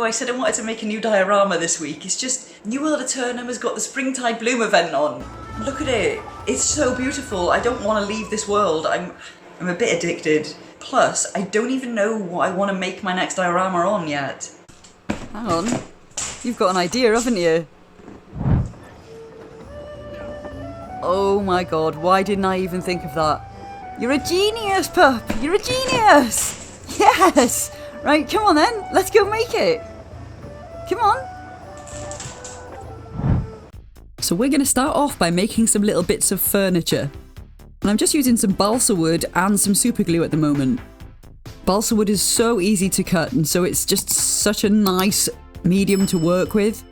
I said I wanted to make a new diorama this week. It's just, New World Aeturnum has got the Springtide Bloom event on. Look at it. It's so beautiful. I don't want to leave this world. I'm a bit addicted. Plus, I don't even know what I want to make my next diorama on yet. Hang on. You've got an idea, haven't you? Oh my god, why didn't I even think of that? You're a genius, pup! You're a genius! Yes! Right, come on then, let's go make it! Come on! So we're going to start off by making some little bits of furniture. And I'm just using some balsa wood and some super glue at the moment. Balsa wood is so easy to cut, and so it's just such a nice medium to work with.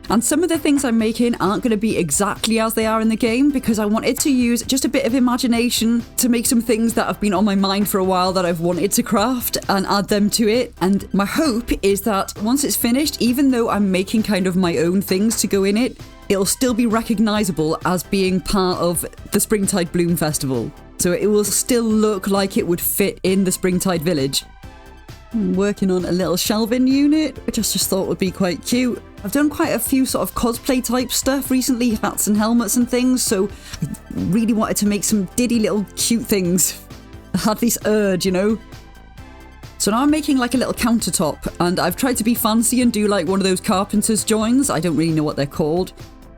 And some of the things I'm making aren't going to be exactly as they are in the game, because I wanted to use just a bit of imagination to make some things that have been on my mind for a while that I've wanted to craft and add them to it. And my hope is that once it's finished, even though I'm making kind of my own things to go in it, it'll still be recognisable as being part of the Springtide Bloom Festival. So it will still look like it would fit in the Springtide Village. I'm working on a little shelving unit, which I just thought would be quite cute. I've done quite a few sort of cosplay type stuff recently, hats and helmets and things, so I really wanted to make some diddy little cute things. I had this urge, you know? So now I'm making like a little countertop, and I've tried to be fancy and do like one of those carpenter's joins. I don't really know what they're called.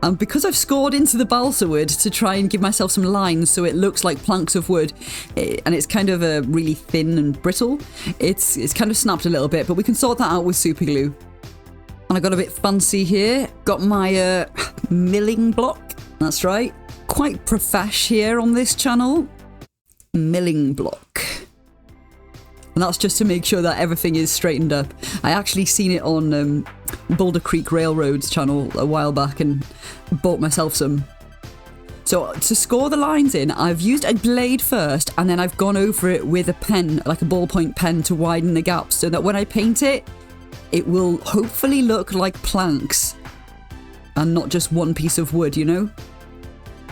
And because I've scored into the balsa wood to try and give myself some lines so it looks like planks of wood, and it's kind of really thin and brittle, it's kind of snapped a little bit, but we can sort that out with super glue. And I got a bit fancy here. Got my milling block. That's right. Quite profesh here on this channel. Milling block. And that's just to make sure that everything is straightened up. I actually seen it on Boulder Creek Railroad's channel a while back and bought myself some. So to score the lines in, I've used a blade first, and then I've gone over it with a pen, like a ballpoint pen, to widen the gaps so that when I paint it, it will hopefully look like planks and not just one piece of wood, you know?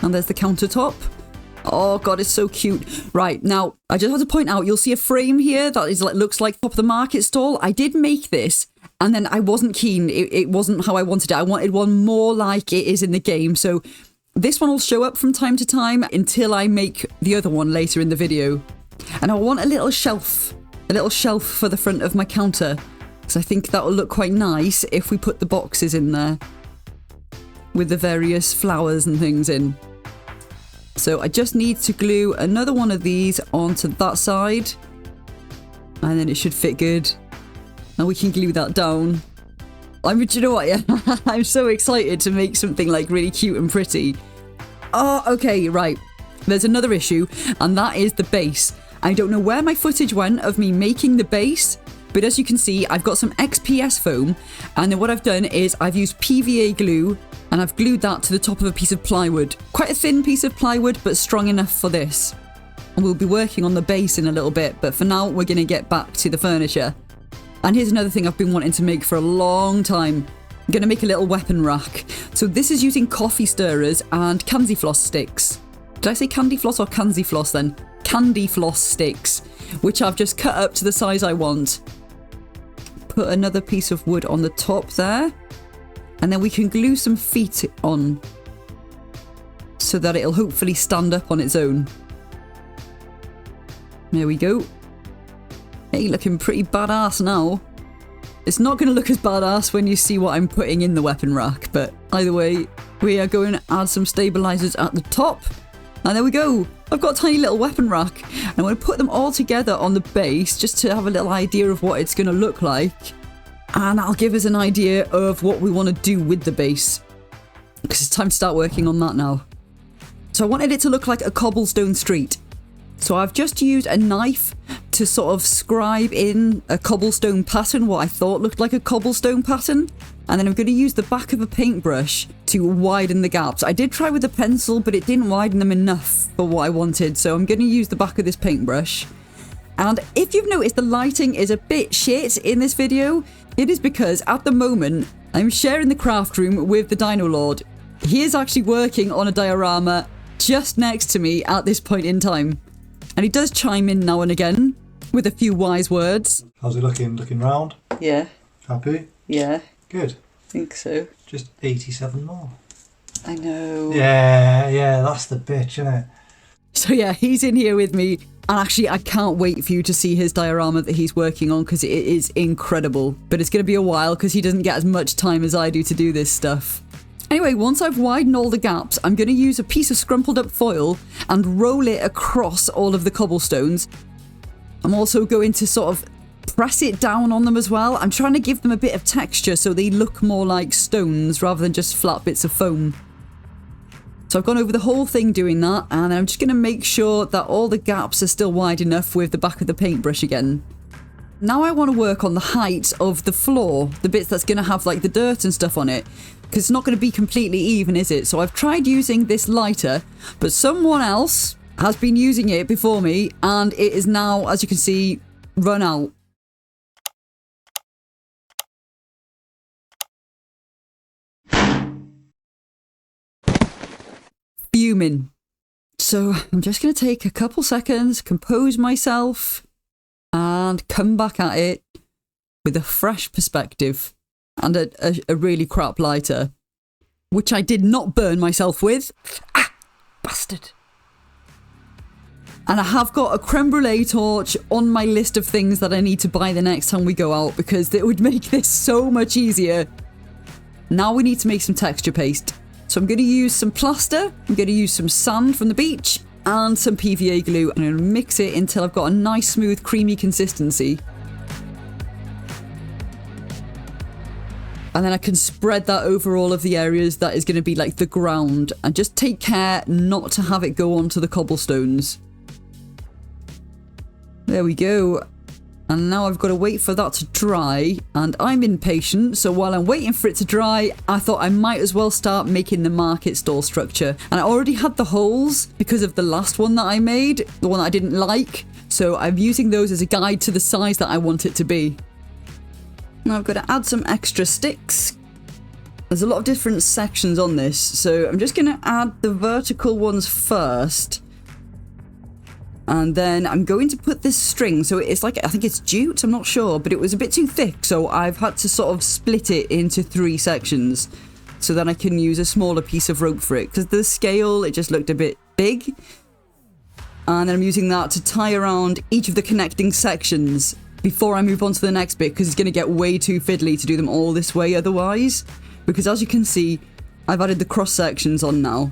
And there's the countertop. Oh god, it's so cute. Right, now, I just have to point out, you'll see a frame here that is looks like top of the market stall. I did make this, and then I wasn't keen. It wasn't how I wanted it. I wanted one more like it is in the game. So this one will show up from time to time until I make the other one later in the video. And I want a little shelf for the front of my counter. So I think that will look quite nice if we put the boxes in there with the various flowers and things in. So I just need to glue another one of these onto that side, and then it should fit good. And we can glue that down. Do you know what? Yeah, I'm so excited to make something like really cute and pretty. Oh, okay, right. There's another issue, and that is the base. I don't know where my footage went of me making the base, but as you can see, I've got some XPS foam, and then what I've done is I've used PVA glue, and I've glued that to the top of a piece of plywood. Quite a thin piece of plywood, but strong enough for this. And we'll be working on the base in a little bit, but for now, we're going to get back to the furniture. And here's another thing I've been wanting to make for a long time. I'm going to make a little weapon rack. So this is using coffee stirrers and candy floss sticks. Did I say candy floss or candy floss then? Candy floss sticks, which I've just cut up to the size I want. Put another piece of wood on the top there, and then we can glue some feet on so that it'll hopefully stand up on its own. There we go. Hey, looking pretty badass now. It's not going to look as badass when you see what I'm putting in the weapon rack, but either way, we are going to add some stabilizers at the top. And there we go. I've got a tiny little weapon rack. And I'm going to put them all together on the base just to have a little idea of what it's going to look like. And that'll give us an idea of what we want to do with the base. Because it's time to start working on that now. So I wanted it to look like a cobblestone street. So I've just used a knife to sort of scribe in a cobblestone pattern, what I thought looked like a cobblestone pattern. And then I'm going to use the back of a paintbrush to widen the gaps. I did try with a pencil, but it didn't widen them enough for what I wanted. So I'm going to use the back of this paintbrush. And if you've noticed the lighting is a bit shit in this video, it is because at the moment I'm sharing the craft room with the Dino Lord. He is actually working on a diorama just next to me at this point in time. And he does chime in now and again with a few wise words. How's it looking? Looking round? Yeah. Happy? Yeah. Good. I think so. Just 87 more. I know. Yeah, that's the bitch, isn't it? So yeah, he's in here with me. And actually, I can't wait for you to see his diorama that he's working on because it is incredible. But it's going to be a while because he doesn't get as much time as I do to do this stuff. Anyway, once I've widened all the gaps, I'm going to use a piece of scrumpled up foil and roll it across all of the cobblestones. I'm also going to sort of press it down on them as well. I'm trying to give them a bit of texture so they look more like stones rather than just flat bits of foam. So I've gone over the whole thing doing that, and I'm just going to make sure that all the gaps are still wide enough with the back of the paintbrush again. Now I want to work on the height of the floor, the bits that's going to have like the dirt and stuff on it, because it's not going to be completely even, is it? So I've tried using this lighter, but someone else has been using it before me, and it is now, as you can see, run out. Fuming. So I'm just going to take a couple seconds, compose myself, and come back at it with a fresh perspective and a really crap lighter, which I did not burn myself with. Ah, bastard. And I have got a creme brulee torch on my list of things that I need to buy the next time we go out because it would make this so much easier. Now we need to make some texture paste. So I'm going to use some plaster, I'm going to use some sand from the beach, and some PVA glue. I'm going to mix it until I've got a nice, smooth, creamy consistency. And then I can spread that over all of the areas that is going to be like the ground. And just take care not to have it go onto the cobblestones. There we go. And now I've got to wait for that to dry, and I'm impatient, so while I'm waiting for it to dry, I thought I might as well start making the market stall structure. And I already had the holes because of the last one that I made, the one that I didn't like, so I'm using those as a guide to the size that I want it to be. Now I've got to add some extra sticks. There's a lot of different sections on this, so I'm just going to add the vertical ones first. And then I'm going to put this string, so it's like, I think it's jute, I'm not sure, but it was a bit too thick, so I've had to sort of split it into 3 sections so that I can use a smaller piece of rope for it, because the scale, it just looked a bit big. And then I'm using that to tie around each of the connecting sections before I move on to the next bit, because it's going to get way too fiddly to do them all this way otherwise. Because as you can see, I've added the cross sections on now.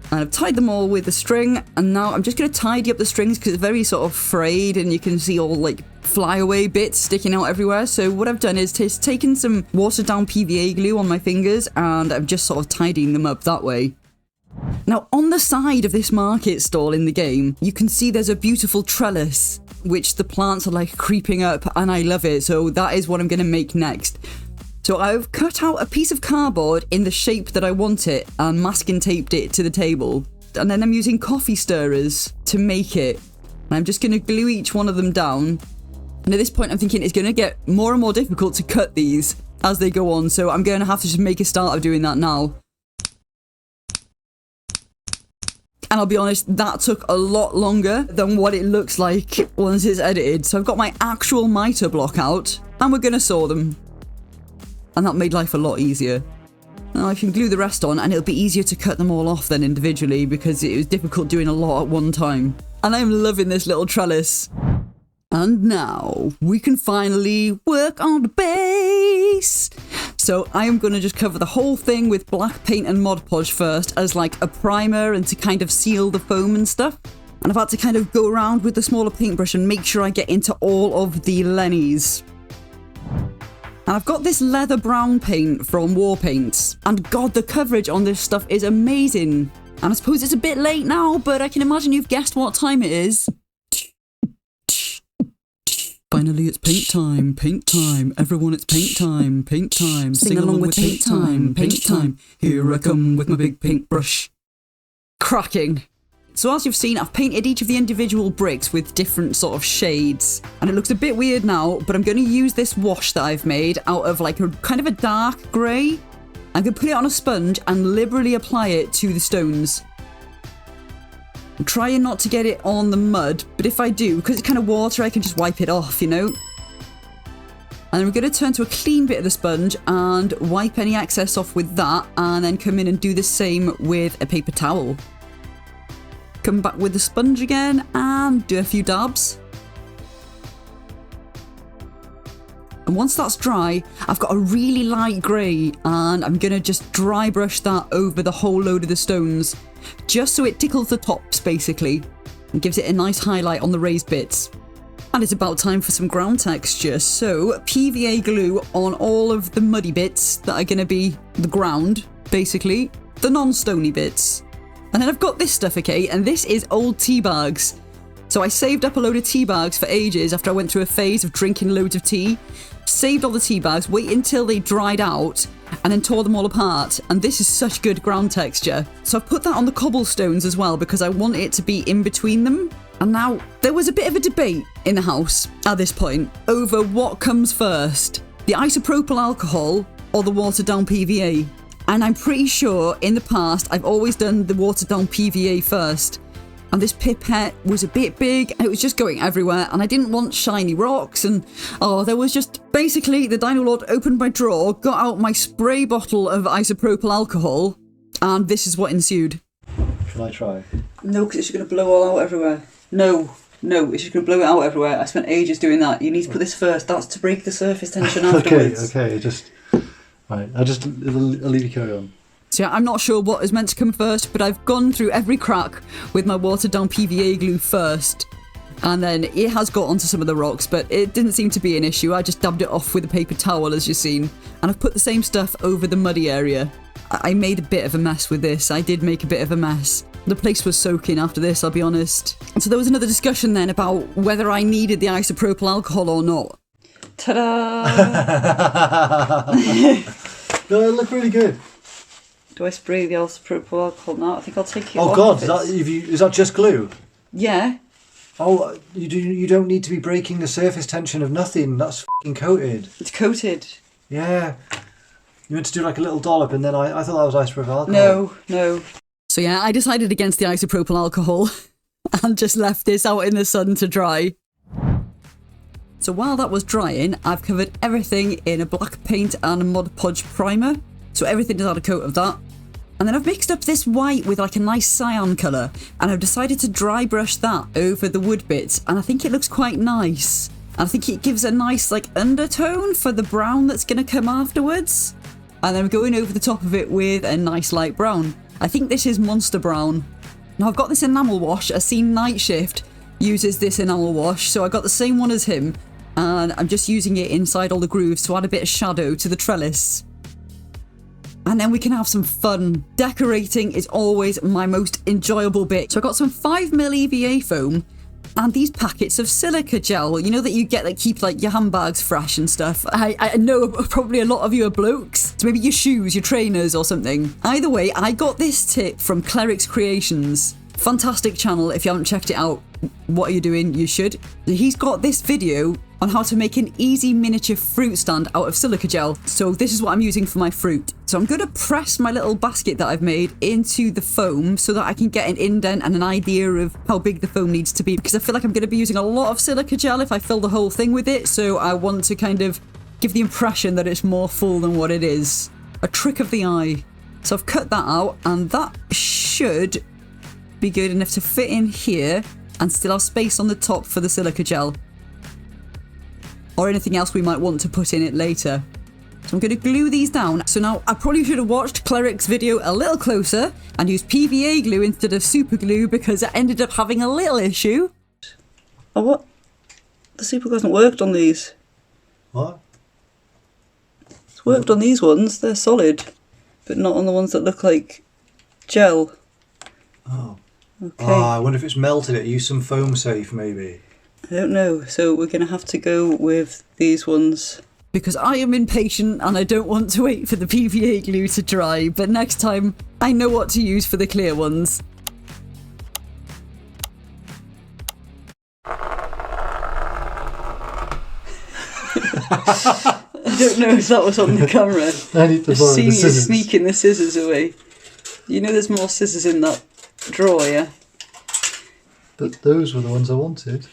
And I've tied them all with a string, and now I'm just going to tidy up the strings because it's very sort of frayed and you can see all like flyaway bits sticking out everywhere. So what I've done is taken some watered down PVA glue on my fingers and I'm just sort of tidying them up that way. Now on the side of this market stall in the game, you can see there's a beautiful trellis, which the plants are like creeping up, and I love it. So that is what I'm going to make next. So I've cut out a piece of cardboard in the shape that I want it and masking taped it to the table. And then I'm using coffee stirrers to make it. And I'm just going to glue each one of them down. And at this point I'm thinking it's going to get more and more difficult to cut these as they go on. So I'm going to have to just make a start of doing that now. And I'll be honest, that took a lot longer than what it looks like once it's edited. So I've got my actual miter block out and we're going to saw them. And that made life a lot easier. Now I can glue the rest on and it'll be easier to cut them all off then individually because it was difficult doing a lot at one time. And I'm loving this little trellis. And now we can finally work on the base. So I am going to just cover the whole thing with black paint and Mod Podge first as like a primer and to kind of seal the foam and stuff. And I've had to kind of go around with the smaller paintbrush and make sure I get into all of the lennies. And I've got this leather brown paint from War Paints. And God, the coverage on this stuff is amazing. And I suppose it's a bit late now, but I can imagine you've guessed what time it is. Finally, it's paint time, paint time. Everyone, it's paint time, paint time. Sing along with paint time, paint time. Here I come with my big paintbrush. Cracking. So as you've seen, I've painted each of the individual bricks with different sort of shades. And it looks a bit weird now, but I'm going to use this wash that I've made out of like a kind of a dark grey. I'm going to put it on a sponge and liberally apply it to the stones. I'm trying not to get it on the mud, but if I do, because it's kind of water, I can just wipe it off, you know? And then we're going to turn to a clean bit of the sponge and wipe any excess off with that, and then come in and do the same with a paper towel. Come back with the sponge again and do a few dabs. And once that's dry, I've got a really light grey, and I'm going to just dry brush that over the whole load of the stones, just so it tickles the tops basically, and gives it a nice highlight on the raised bits. And it's about time for some ground texture, so PVA glue on all of the muddy bits that are going to be the ground, basically, the non-stony bits. And then I've got this stuff, okay, and this is old tea bags. So I saved up a load of tea bags for ages after I went through a phase of drinking loads of tea. Saved all the tea bags, waited until they dried out, and then tore them all apart. And this is such good ground texture. So I've put that on the cobblestones as well because I want it to be in between them. And now, there was a bit of a debate in the house at this point over what comes first, the isopropyl alcohol or the watered down PVA. And I'm pretty sure in the past I've always done the watered down PVA first. And this pipette was a bit big and it was just going everywhere, and I didn't want shiny rocks, and there was just basically the Dino Lord opened my drawer, got out my spray bottle of isopropyl alcohol, and this is what ensued. Shall I try? No, because it's just going to blow all out everywhere. No, it's just going to blow it out everywhere. I spent ages doing that. You need to put this first. That's to break the surface tension afterwards. Okay, right. I'll leave you carry on. So yeah, I'm not sure what is meant to come first, but I've gone through every crack with my watered down PVA glue first. And then it has got onto some of the rocks, but it didn't seem to be an issue. I just dabbed it off with a paper towel, as you've seen. And I've put the same stuff over the muddy area. I made a bit of a mess with this. I did make a bit of a mess. The place was soaking after this, I'll be honest. And so there was another discussion then about whether I needed the isopropyl alcohol or not. Ta-da! No, it looked really good. Do I spray the isopropyl alcohol now? I think I'll take it off. Oh God, is that just glue? Yeah. Oh, you don't need to be breaking the surface tension of nothing. That's f***ing coated. It's coated. Yeah. You meant to do like a little dollop, and then I thought that was isopropyl alcohol. No. So yeah, I decided against the isopropyl alcohol and just left this out in the sun to dry. So while that was drying, I've covered everything in a black paint and Mod Podge primer. So everything has had a coat of that. And then I've mixed up this white with like a nice cyan colour, and I've decided to dry brush that over the wood bits, and I think it looks quite nice. And I think it gives a nice like undertone for the brown that's going to come afterwards. And then I'm going over the top of it with a nice light brown. I think this is Monster Brown. Now I've got this enamel wash. I've seen Night Shift uses this enamel wash, so I got the same one as him, and I'm just using it inside all the grooves to add a bit of shadow to the trellis. And then we can have some fun. Decorating is always my most enjoyable bit. So I got some 5mm EVA foam and these packets of silica gel, you know, that you get that keep like your handbags fresh and stuff. I know probably a lot of you are blokes, so maybe your shoes, your trainers or something. Either way, I got this tip from Cleric's Creations. Fantastic channel. If you haven't checked it out, what are you doing? You should. He's got this video on how to make an easy miniature fruit stand out of silica gel. So this is what I'm using for my fruit. So I'm going to press my little basket that I've made into the foam so that I can get an indent and an idea of how big the foam needs to be, because I feel like I'm going to be using a lot of silica gel if I fill the whole thing with it. So I want to kind of give the impression that it's more full than what it is. A trick of the eye. So I've cut that out, and that should be good enough to fit in here and still have space on the top for the silica gel. Or anything else we might want to put in it later. So I'm going to glue these down. So now I probably should have watched Cleric's video a little closer and used PVA glue instead of super glue, because I ended up having a little issue. Oh, what? The super glue hasn't worked on these. What? It's worked on these ones. They're solid, but not on the ones that look like gel. Oh. Okay. Oh, I wonder if it's melted it. Use some foam safe maybe. I don't know, so we're going to have to go with these ones. Because I am impatient and I don't want to wait for the PVA glue to dry, but next time I know what to use for the clear ones. I don't know if that was on the camera. I need to borrow the scissors. You sneaking the scissors away. You know there's more scissors in that drawer, yeah? But those were the ones I wanted.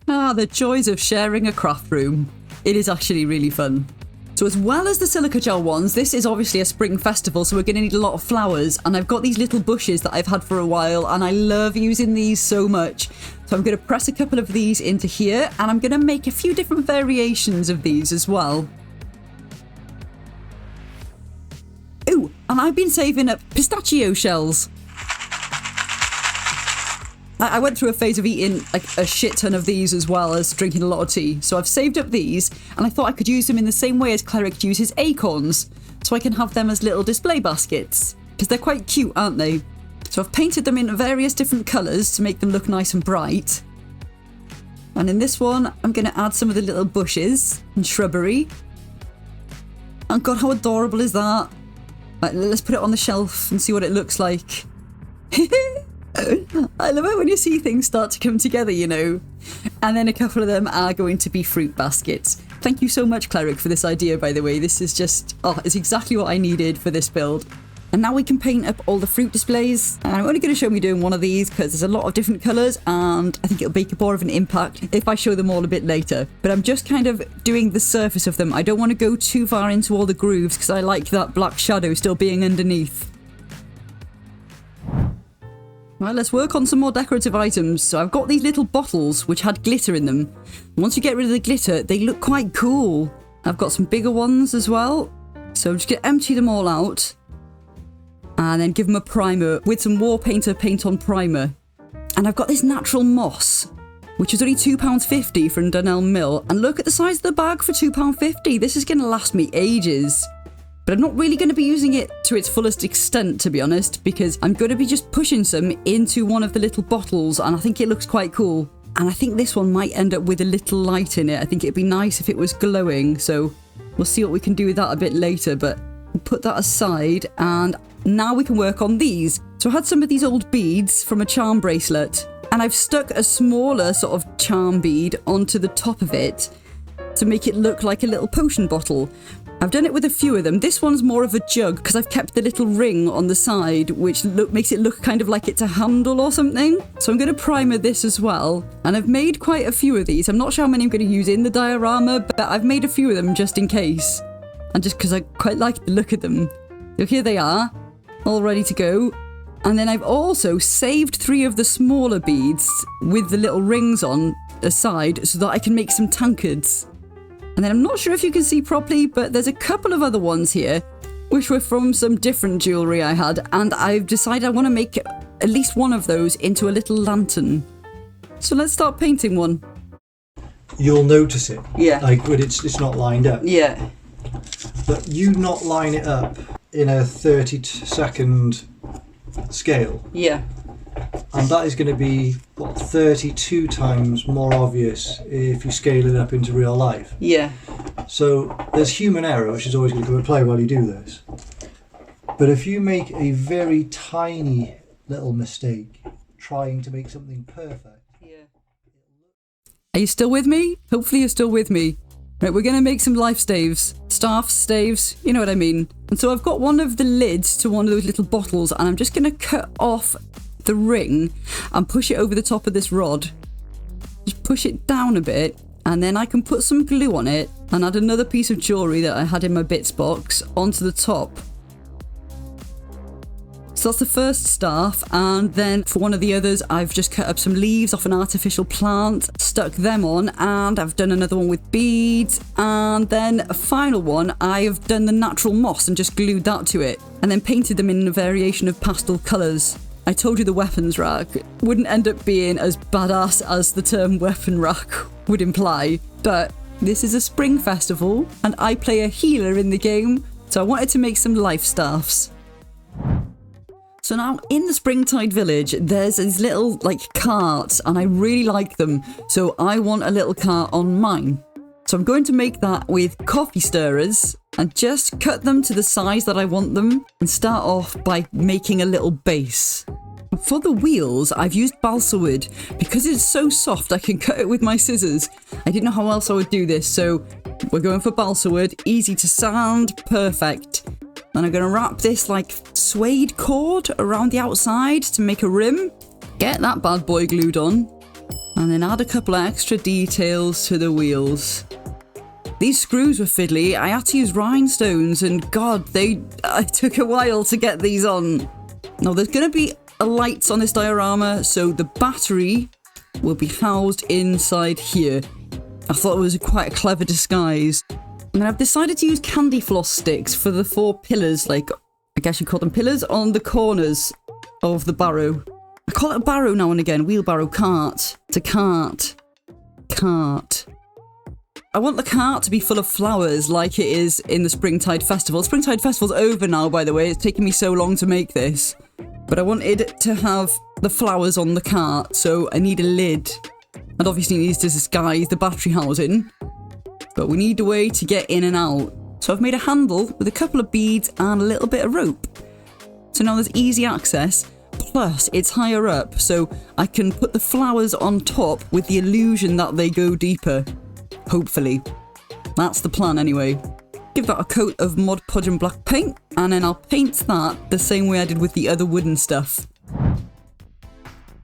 Ah, the joys of sharing a craft room. It is actually really fun. So as well as the silica gel ones, this is obviously a spring festival, so we're going to need a lot of flowers. And I've got these little bushes that I've had for a while, and I love using these so much. So I'm going to press a couple of these into here, and I'm going to make a few different variations of these as well. Ooh, and I've been saving up pistachio shells. I went through a phase of eating like a shit ton of these as well as drinking a lot of tea. So I've saved up these, and I thought I could use them in the same way as Cleric uses acorns. So I can have them as little display baskets. Because they're quite cute, aren't they? So I've painted them in various different colours to make them look nice and bright. And in this one, I'm going to add some of the little bushes and shrubbery. Oh God, how adorable is that? Right, let's put it on the shelf and see what it looks like. I love it when you see things start to come together, you know. And then a couple of them are going to be fruit baskets. Thank you so much, Cleric, for this idea, by the way. This is just, it's exactly what I needed for this build. And now we can paint up all the fruit displays. And I'm only going to show me doing one of these because there's a lot of different colours, and I think it'll make more of an impact if I show them all a bit later. But I'm just kind of doing the surface of them. I don't want to go too far into all the grooves because I like that black shadow still being underneath. Right, let's work on some more decorative items. So I've got these little bottles which had glitter in them. Once you get rid of the glitter, they look quite cool. I've got some bigger ones as well. So I'm just going to empty them all out. And then give them a primer with some War Painter paint on primer. And I've got this natural moss, which is only £2.50 from Dunelm Mill. And look at the size of the bag for £2.50. This is going to last me ages. But I'm not really going to be using it to its fullest extent, to be honest, because I'm going to be just pushing some into one of the little bottles, and I think it looks quite cool. And I think this one might end up with a little light in it. I think it'd be nice if it was glowing, so we'll see what we can do with that a bit later, but we'll put that aside, and now we can work on these. So I had some of these old beads from a charm bracelet, and I've stuck a smaller sort of charm bead onto the top of it to make it look like a little potion bottle. I've done it with a few of them. This one's more of a jug because I've kept the little ring on the side, which makes it look kind of like it's a handle or something. So I'm going to primer this as well. And I've made quite a few of these. I'm not sure how many I'm going to use in the diorama, but I've made a few of them just in case. And just because I quite like the look of them. So here they are, all ready to go. And then I've also saved 3 of the smaller beads with the little rings on aside so that I can make some tankards. And then I'm not sure if you can see properly, but there's a couple of other ones here, which were from some different jewellery I had. And I've decided I want to make at least one of those into a little lantern. So let's start painting one. You'll notice it. Yeah. Like when it's not lined up. Yeah. But you not line it up in a 30-second scale. Yeah. And that is going to be, 32 times more obvious if you scale it up into real life. Yeah. So there's human error, which is always going to come into play while you do this. But if you make a very tiny little mistake trying to make something perfect... Yeah. Are you still with me? Hopefully you're still with me. Right, we're going to make some life staves. Staffs, staves, you know what I mean. And so I've got one of the lids to one of those little bottles, and I'm just going to cut off the ring and push it over the top of this rod. Just push it down a bit, and then I can put some glue on it and add another piece of jewellery that I had in my bits box onto the top. So that's the first staff, and then for one of the others I've just cut up some leaves off an artificial plant, stuck them on, and I've done another one with beads, and then a final one I've done the natural moss and just glued that to it, and then painted them in a variation of pastel colours. I told you the weapons rack wouldn't end up being as badass as the term weapon rack would imply, but this is a spring festival and I play a healer in the game, so I wanted to make some life staffs. So now in the Springtide village, there's these little carts, and I really like them, so I want a little cart on mine. So I'm going to make that with coffee stirrers and just cut them to the size that I want them and start off by making a little base. For the wheels, I've used balsa wood because it's so soft I can cut it with my scissors. I didn't know how else I would do this, so we're going for balsa wood, easy to sand, perfect. And I'm going to wrap this suede cord around the outside to make a rim. Get that bad boy glued on. And then add a couple of extra details to the wheels. These screws were fiddly. I had to use rhinestones, and God, it took a while to get these on. Now, there's going to be lights on this diorama, so the battery will be housed inside here. I thought it was quite a clever disguise. And then I've decided to use candy floss sticks for the 4 pillars, like, I guess you call them pillars, on the corners of the barrow. I call it a barrow now and again. Wheelbarrow, cart. It's a cart. Cart. I want the cart to be full of flowers like it is in the Springtide Festival. Springtide Festival's over now, by the way. It's taken me so long to make this. But I wanted to have the flowers on the cart, so I need a lid. And obviously it needs to disguise the battery housing. But we need a way to get in and out. So I've made a handle with a couple of beads and a little bit of rope. So now there's easy access. Plus, it's higher up, so I can put the flowers on top with the illusion that they go deeper. Hopefully. That's the plan anyway. Give that a coat of Mod Podge and black paint, and then I'll paint that the same way I did with the other wooden stuff.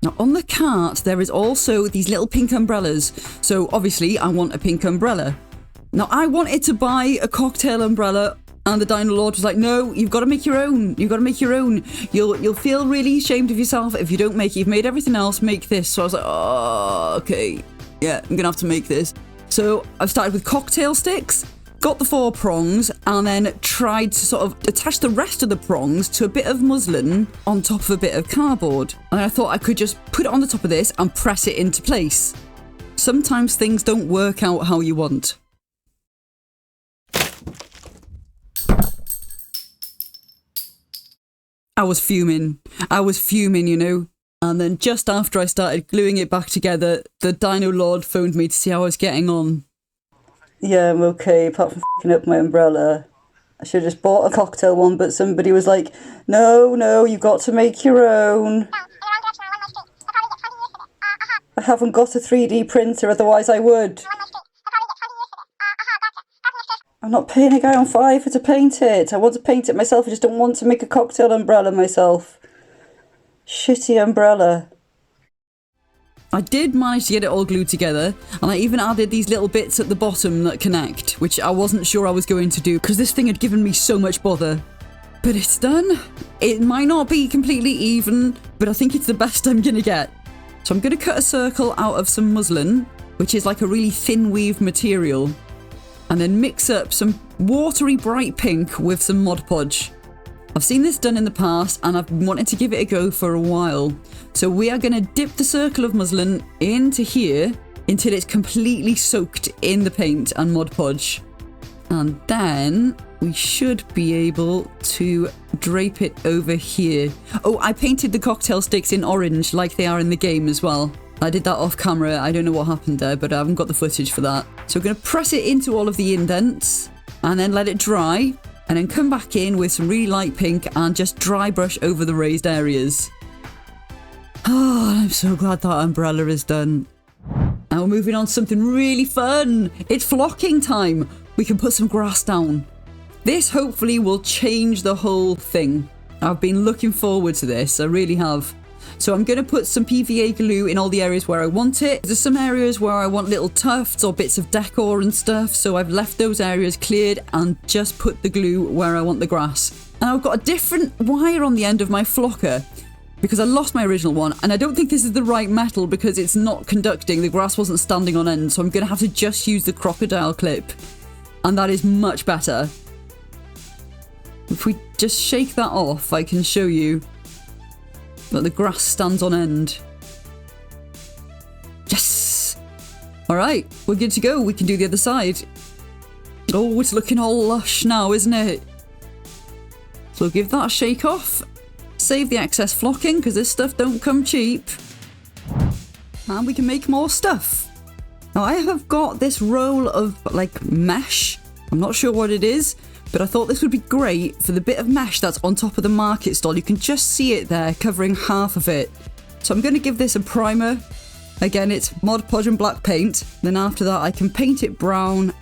Now on the cart, there is also these little pink umbrellas. So obviously I want a pink umbrella. Now I wanted to buy a cocktail umbrella, and the Dino Lord was like, no, you've got to make your own. You've got to make your own. You'll feel really ashamed of yourself if you don't make it. You've made everything else, make this. So I was like, oh, okay. Yeah, I'm going to have to make this. So I've started with cocktail sticks, got the 4 prongs, and then tried to sort of attach the rest of the prongs to a bit of muslin on top of a bit of cardboard. And I thought I could just put it on the top of this and press it into place. Sometimes things don't work out how you want. I was fuming, you know. And then just after I started gluing it back together, the Dino Lord phoned me to see how I was getting on. Yeah, I'm okay, apart from f***ing up my umbrella. I should have just bought a cocktail one, but somebody was like, no, you've got to make your own. I haven't got a 3D printer, otherwise I would. I'm not paying a guy on Fiverr to paint it. I want to paint it myself. I just don't want to make a cocktail umbrella myself. Shitty umbrella. I did manage to get it all glued together, and I even added these little bits at the bottom that connect, which I wasn't sure I was going to do because this thing had given me so much bother. But it's done. It might not be completely even, but I think it's the best I'm gonna get. So I'm gonna cut a circle out of some muslin, which is like a really thin weave material, and then mix up some watery bright pink with some Mod Podge. I've seen this done in the past and I've wanted to give it a go for a while. So we are going to dip the circle of muslin into here until it's completely soaked in the paint and Mod Podge. And then we should be able to drape it over here. Oh, I painted the cocktail sticks in orange like they are in the game as well. I did that off camera. I don't know what happened there, but I haven't got the footage for that. So we're going to press it into all of the indents and then let it dry. And then come back in with some really light pink and just dry brush over the raised areas. Oh, I'm so glad that umbrella is done. Now we're moving on to something really fun. It's flocking time. We can put some grass down. This hopefully will change the whole thing. I've been looking forward to this. I really have. So I'm going to put some PVA glue in all the areas where I want it. There's some areas where I want little tufts or bits of decor and stuff, so I've left those areas cleared and just put the glue where I want the grass. And I've got a different wire on the end of my flocker because I lost my original one, and I don't think this is the right metal because it's not conducting. The grass wasn't standing on end, so I'm going to have to just use the crocodile clip, and that is much better. If we just shake that off, I can show you that the grass stands on end. Yes! Alright, we're good to go. We can do the other side. Oh, it's looking all lush now, isn't it? So we'll give that a shake off. Save the excess flocking, because this stuff don't come cheap. And we can make more stuff. Now I have got this roll of, like, mesh. I'm not sure what it is, but I thought this would be great for the bit of mesh that's on top of the market stall. You can just see it there, covering half of it. So I'm going to give this a primer. Again, it's Mod Podge and black paint. Then after that, I can paint it brown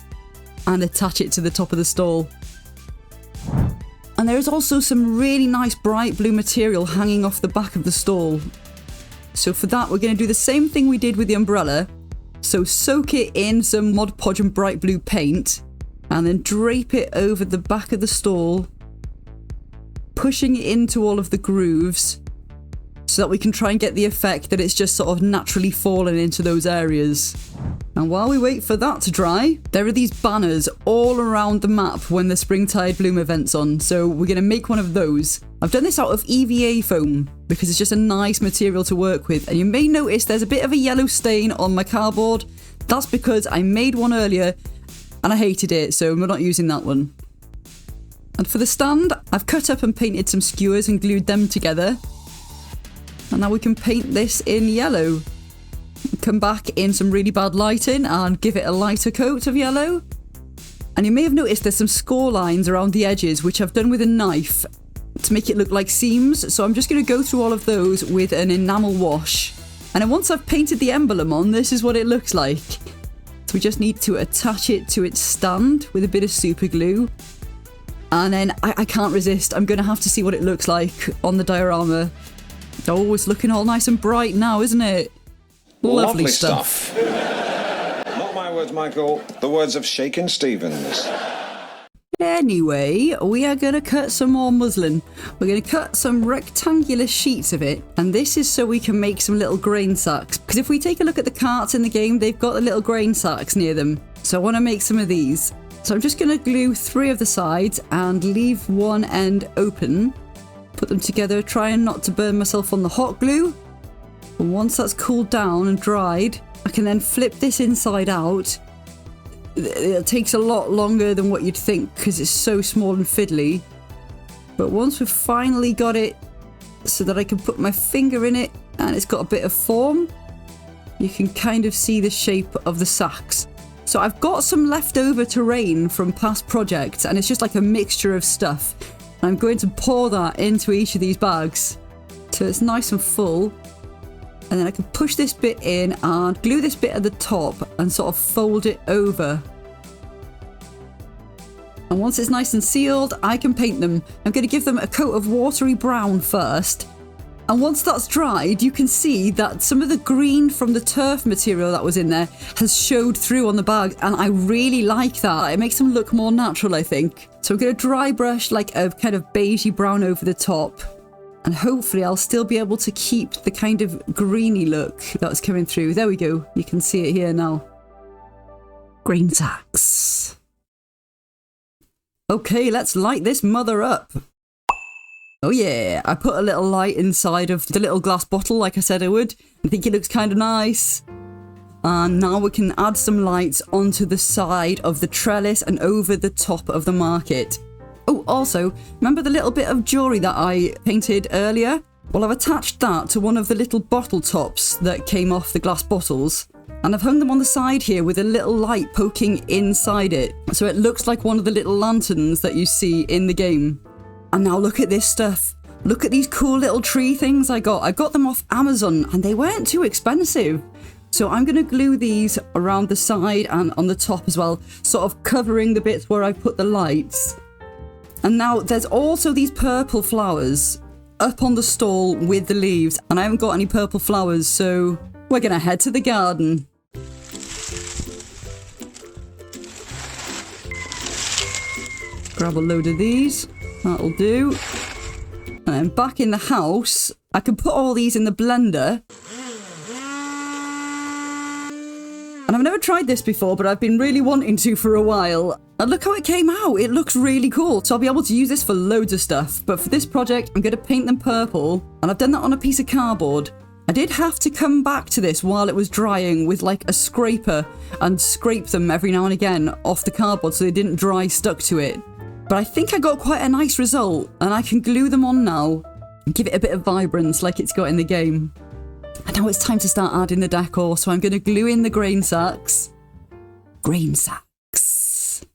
and attach it to the top of the stall. And there is also some really nice bright blue material hanging off the back of the stall. So for that, we're going to do the same thing we did with the umbrella. So soak it in some Mod Podge and bright blue paint, and then drape it over the back of the stall, pushing it into all of the grooves so that we can try and get the effect that it's just sort of naturally fallen into those areas. And while we wait for that to dry, there are these banners all around the map when the Springtide Bloom event's on, so we're going to make one of those. I've done this out of EVA foam because it's just a nice material to work with, and you may notice there's a bit of a yellow stain on my cardboard. That's because I made one earlier and I hated it, so we're not using that one. And for the stand, I've cut up and painted some skewers and glued them together. And now we can paint this in yellow. Come back in some really bad lighting and give it a lighter coat of yellow. And you may have noticed there's some score lines around the edges, which I've done with a knife to make it look like seams. So I'm just going to go through all of those with an enamel wash. And then once I've painted the emblem on, this is what it looks like. So we just need to attach it to its stand with a bit of super glue. And then I can't resist. I'm going to have to see what it looks like on the diorama. Oh, it's looking all nice and bright now, isn't it? Lovely stuff. Not my words, Michael. The words of Shakin' Stevens. Anyway, we are going to cut some more muslin. We're going to cut some rectangular sheets of it. And this is so we can make some little grain sacks. Because if we take a look at the carts in the game, they've got the little grain sacks near them. So I want to make some of these. So I'm just going to glue 3 of the sides and leave one end open. Put them together, trying not to burn myself on the hot glue. And once that's cooled down and dried, I can then flip this inside out. It takes a lot longer than what you'd think because it's so small and fiddly. But once we've finally got it so that I can put my finger in it and it's got a bit of form, you can kind of see the shape of the sacks. So I've got some leftover terrain from past projects and it's just like a mixture of stuff. And I'm going to pour that into each of these bags so it's nice and full. And then I can push this bit in and glue this bit at the top and sort of fold it over. And once it's nice and sealed, I can paint them. I'm going to give them a coat of watery brown first. And once that's dried, you can see that some of the green from the turf material that was in there has showed through on the bag. And I really like that. It makes them look more natural, I think. So I'm going to dry brush like a kind of beigey brown over the top. And hopefully I'll still be able to keep the kind of greeny look that's coming through. There we go. You can see it here now. Grain sacks. Okay, let's light this mother up. Oh yeah, I put a little light inside of the little glass bottle like I said I would. I think it looks kind of nice. And now we can add some lights onto the side of the trellis and over the top of the market. Oh, also, remember the little bit of jewellery that I painted earlier? Well, I've attached that to one of the little bottle tops that came off the glass bottles. And I've hung them on the side here with a little light poking inside it. So it looks like one of the little lanterns that you see in the game. And now look at this stuff. Look at these cool little tree things I got. I got them off Amazon and they weren't too expensive. So I'm going to glue these around the side and on the top as well, sort of covering the bits where I put the lights. And now there's also these purple flowers up on the stall with the leaves. And I haven't got any purple flowers, so we're going to head to the garden. Grab a load of these. That'll do. And then back in the house, I can put all these in the blender. And I've never tried this before, but I've been really wanting to for a while. And look how it came out. It looks really cool. So I'll be able to use this for loads of stuff. But for this project, I'm going to paint them purple. And I've done that on a piece of cardboard. I did have to come back to this while it was drying with like a scraper and scrape them every now and again off the cardboard so they didn't dry stuck to it. But I think I got quite a nice result. And I can glue them on now and give it a bit of vibrance like it's got in the game. And now it's time to start adding the decor, so I'm going to glue in the grain sacks. Grain sacks.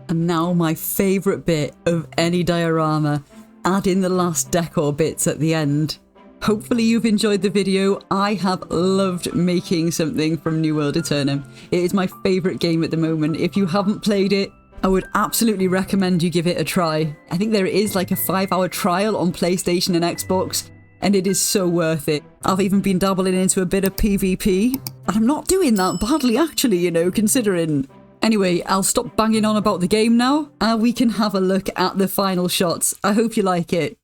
And now my favourite bit of any diorama, add in the last decor bits at the end. Hopefully you've enjoyed the video. I have loved making something from New World Aeturnum. It is my favourite game at the moment. If you haven't played it, I would absolutely recommend you give it a try. I think there is like a 5-hour trial on PlayStation and Xbox. and it is so worth it. I've even been dabbling into a bit of PvP, and I'm not doing that badly actually, you know, considering. Anyway, I'll stop banging on about the game now, and we can have a look at the final shots. I hope you like it.